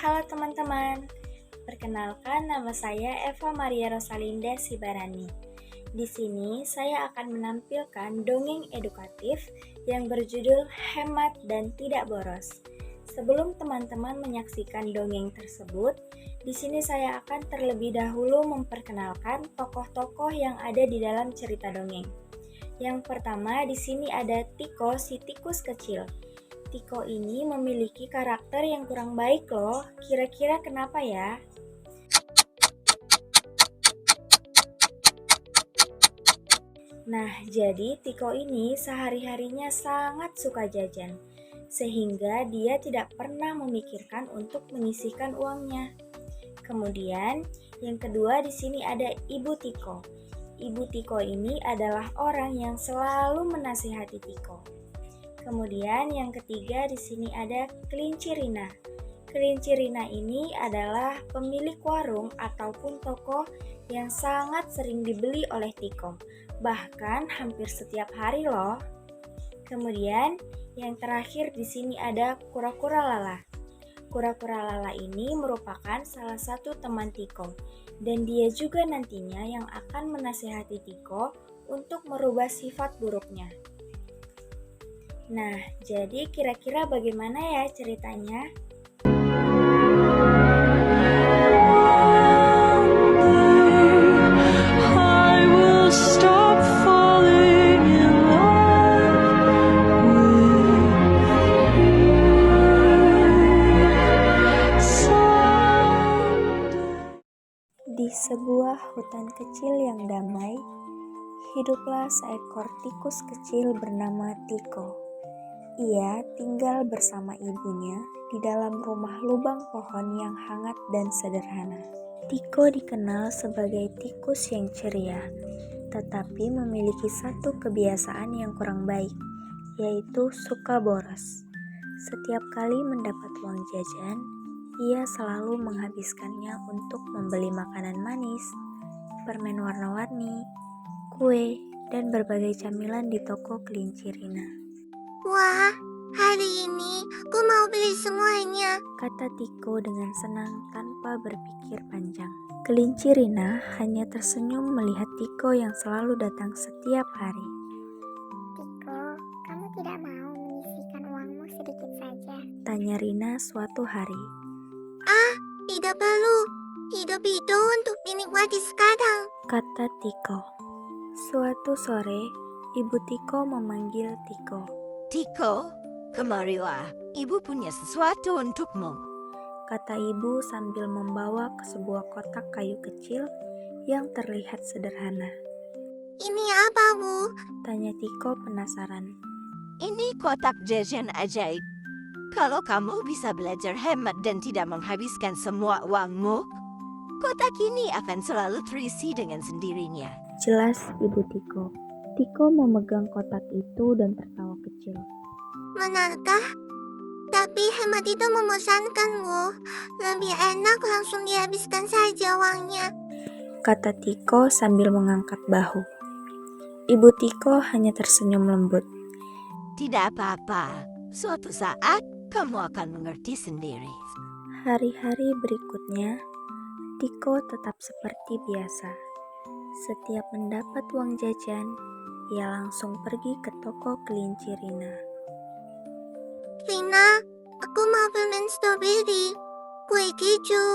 Halo teman-teman, perkenalkan nama saya Eva Maria Rosalinda Sibarani. Di sini saya akan menampilkan dongeng edukatif yang berjudul Hemat dan Tidak Boros. Sebelum teman-teman menyaksikan dongeng tersebut, di sini saya akan terlebih dahulu memperkenalkan tokoh-tokoh yang ada di dalam cerita dongeng. Yang pertama di sini ada Tiko si tikus kecil. Tiko ini memiliki karakter yang kurang baik loh. Kira-kira kenapa ya? Nah, jadi Tiko ini sehari-harinya sangat suka jajan, sehingga dia tidak pernah memikirkan untuk menyisihkan uangnya. Kemudian, yang kedua di sini ada Ibu Tiko. Ibu Tiko ini adalah orang yang selalu menasihati Tiko. Kemudian yang ketiga di sini ada Kelinci Rina. Kelinci Rina ini adalah pemilik warung ataupun toko yang sangat sering dibeli oleh Tiko. Bahkan hampir setiap hari loh. Kemudian yang terakhir di sini ada Kura-Kura Lala. Kura-Kura Lala ini merupakan salah satu teman Tiko. Dan dia juga nantinya yang akan menasihati Tiko untuk merubah sifat buruknya. Nah, jadi kira-kira bagaimana ya ceritanya? Di sebuah hutan kecil yang damai, hiduplah seekor tikus kecil bernama Tiko. Ia tinggal bersama ibunya di dalam rumah lubang pohon yang hangat dan sederhana. Tiko dikenal sebagai tikus yang ceria, tetapi memiliki satu kebiasaan yang kurang baik, yaitu suka boros. Setiap kali mendapat uang jajan, ia selalu menghabiskannya untuk membeli makanan manis, permen warna-warni, kue, dan berbagai camilan di toko Kelinci Rina. Wah, hari ini aku mau beli semuanya, kata Tiko dengan senang tanpa berpikir panjang. Kelinci Rina hanya tersenyum melihat Tiko yang selalu datang setiap hari. Tiko, kamu tidak mau menyisihkan uangmu sedikit saja? Tanya Rina suatu hari. Tidak perlu, hidup itu untuk dinikmati sekarang, kata Tiko. Suatu sore, Ibu Tiko memanggil Tiko. Tiko, kemarilah, ibu punya sesuatu untukmu, kata ibu sambil membawa ke sebuah kotak kayu kecil yang terlihat sederhana. Ini apa, Bu? Tanya Tiko penasaran. Ini kotak jajan ajaib. Kalau kamu bisa belajar hemat dan tidak menghabiskan semua uangmu, kotak ini akan selalu terisi dengan sendirinya. Jelas Ibu Tiko. Tiko memegang kotak itu dan tertawa kecil. Benarkah? Tapi hemat itu membosankan, Bu. Lebih enak langsung dihabiskan saja uangnya, kata Tiko sambil mengangkat bahu. Ibu Tiko hanya tersenyum lembut. Tidak apa-apa, suatu saat kamu akan mengerti sendiri. Hari-hari berikutnya, Tiko tetap seperti biasa. Setiap mendapat uang jajan, ia langsung pergi ke toko Kelinci Rina. Rina, aku mau permen stroberi, kue keju,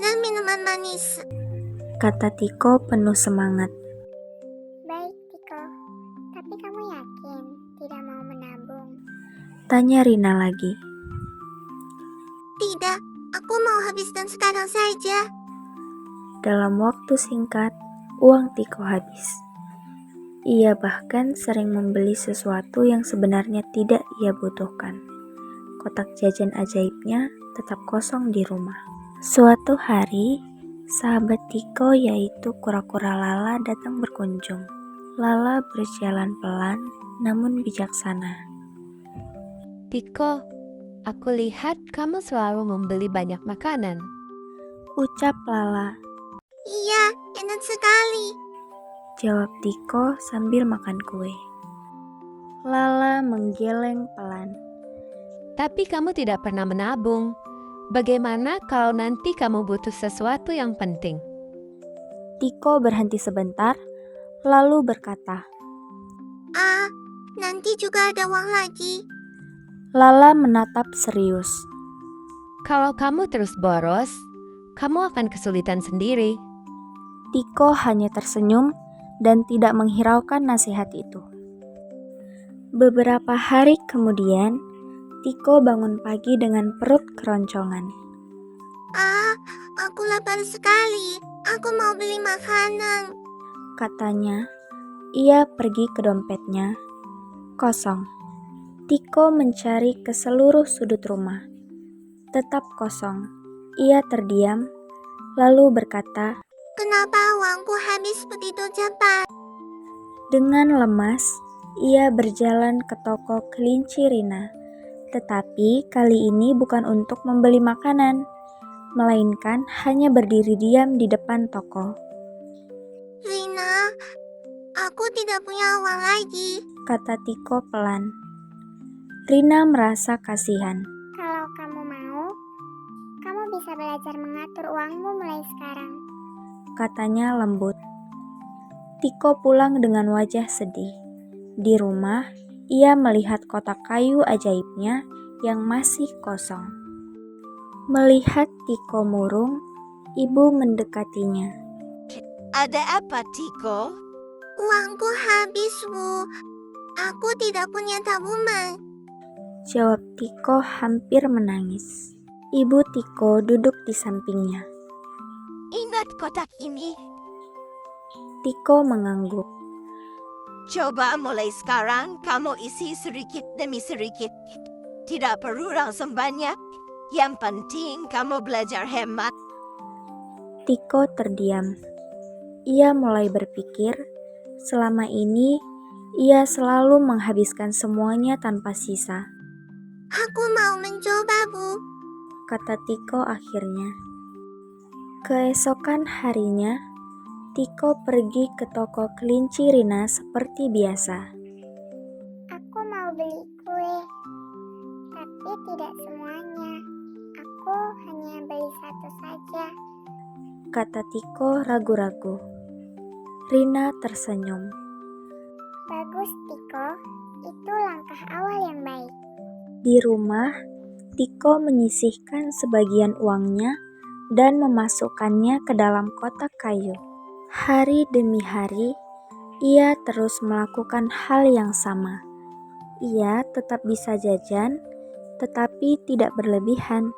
dan minuman manis, kata Tiko penuh semangat. Baik, Tiko. Tapi kamu yakin tidak mau menabung? Tanya Rina lagi. Tidak, aku mau habiskan sekarang saja. Dalam waktu singkat, uang Tiko habis. Ia bahkan sering membeli sesuatu yang sebenarnya tidak ia butuhkan. Kotak jajan ajaibnya tetap kosong di rumah. Suatu hari, sahabat Tiko yaitu Kura-Kura Lala datang berkunjung. Lala berjalan pelan namun bijaksana. Tiko, aku lihat kamu selalu membeli banyak makanan. Ucap Lala. Iya, enak sekali. Jawab Tiko sambil makan kue. Lala menggeleng pelan. Tapi kamu tidak pernah menabung. Bagaimana kalau nanti kamu butuh sesuatu yang penting? Tiko berhenti sebentar, lalu berkata. Nanti juga ada uang lagi. Lala menatap serius. Kalau kamu terus boros, kamu akan kesulitan sendiri. Tiko hanya tersenyum dan tidak menghiraukan nasihat itu. Beberapa hari kemudian, Tiko bangun pagi dengan perut keroncongan. Aku lapar sekali. Aku mau beli makanan. Katanya, ia pergi ke dompetnya. Kosong. Tiko mencari ke seluruh sudut rumah. Tetap kosong. Ia terdiam, lalu berkata, Kenapa uangku habis begitu cepat? dengan lemas, ia berjalan ke toko kelinci Rina. Tetapi kali ini bukan untuk membeli makanan, melainkan hanya berdiri diam di depan toko. Rina, aku tidak punya uang lagi. Kata Tiko pelan. Rina merasa kasihan. Kalau kamu mau, kamu bisa belajar mengatur uangmu mulai sekarang. Katanya lembut. Tiko pulang dengan wajah sedih. Di rumah, ia melihat kotak kayu ajaibnya yang masih kosong. Melihat Tiko murung, ibu mendekatinya. Ada apa, Tiko? Uangku habis, Bu. Aku tidak punya tabungan. Jawab Tiko hampir menangis. Ibu Tiko duduk di sampingnya. Ingat kotak ini. Tiko mengangguk. Coba mulai sekarang kamu isi sedikit demi sedikit. Tidak perlu langsung banyak. Yang penting kamu belajar hemat. Tiko terdiam. Ia mulai berpikir, selama ini ia selalu menghabiskan semuanya tanpa sisa. Aku mau mencoba, Bu. Kata Tiko akhirnya. Keesokan harinya, Tiko pergi ke toko kelinci Rina seperti biasa. Aku mau beli kue, tapi tidak semuanya. Aku hanya beli satu saja. Kata Tiko ragu-ragu. Rina tersenyum. Bagus, Tiko. Itu langkah awal yang baik. Di rumah, Tiko menyisihkan sebagian uangnya dan memasukkannya ke dalam kotak kayu. Hari demi hari, ia terus melakukan hal yang sama. Ia tetap bisa jajan, tetapi tidak berlebihan.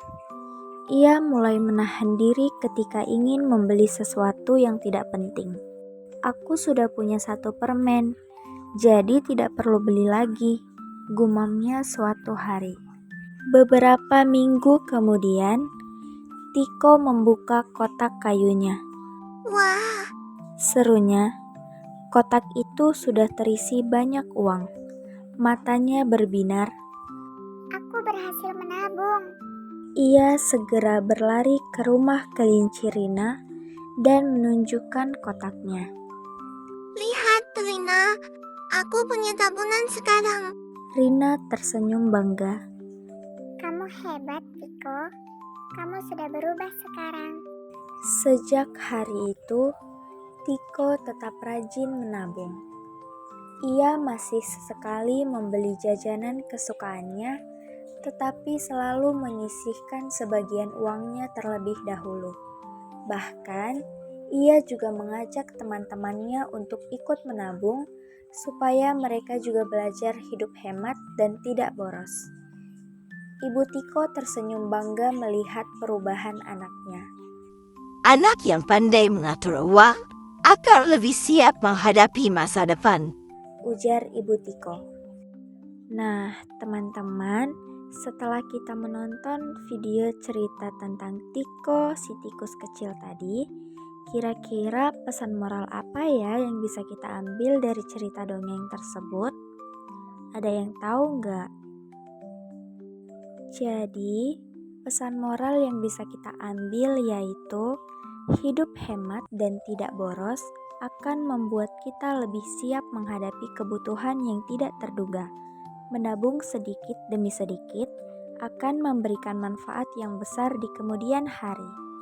Ia mulai menahan diri ketika ingin membeli sesuatu yang tidak penting. Aku sudah punya 1 permen, jadi tidak perlu beli lagi, gumamnya suatu hari. Beberapa minggu kemudian, Tiko membuka kotak kayunya. Wah, Serunya, kotak itu sudah terisi banyak uang. Matanya berbinar. aku berhasil menabung. Ia segera berlari ke rumah kelinci Rina dan menunjukkan kotaknya. Lihat, Rina. Aku punya tabungan sekarang. Rina tersenyum bangga. Kamu hebat, Tiko. Kamu sudah berubah sekarang. Sejak hari itu, Tiko tetap rajin menabung. Ia masih sesekali membeli jajanan kesukaannya, tetapi selalu menyisihkan sebagian uangnya terlebih dahulu. Bahkan, ia juga mengajak teman-temannya untuk ikut menabung, supaya mereka juga belajar hidup hemat dan tidak boros. Ibu Tiko tersenyum bangga melihat perubahan anaknya. Anak yang pandai mengatur uang akan lebih siap menghadapi masa depan. Ujar Ibu Tiko. Nah, teman-teman, setelah kita menonton video cerita tentang Tiko si tikus kecil tadi, kira-kira pesan moral apa ya yang bisa kita ambil dari cerita dongeng tersebut? Ada yang tahu nggak? Jadi, pesan moral yang bisa kita ambil yaitu hidup hemat dan tidak boros akan membuat kita lebih siap menghadapi kebutuhan yang tidak terduga. Menabung sedikit demi sedikit akan memberikan manfaat yang besar di kemudian hari.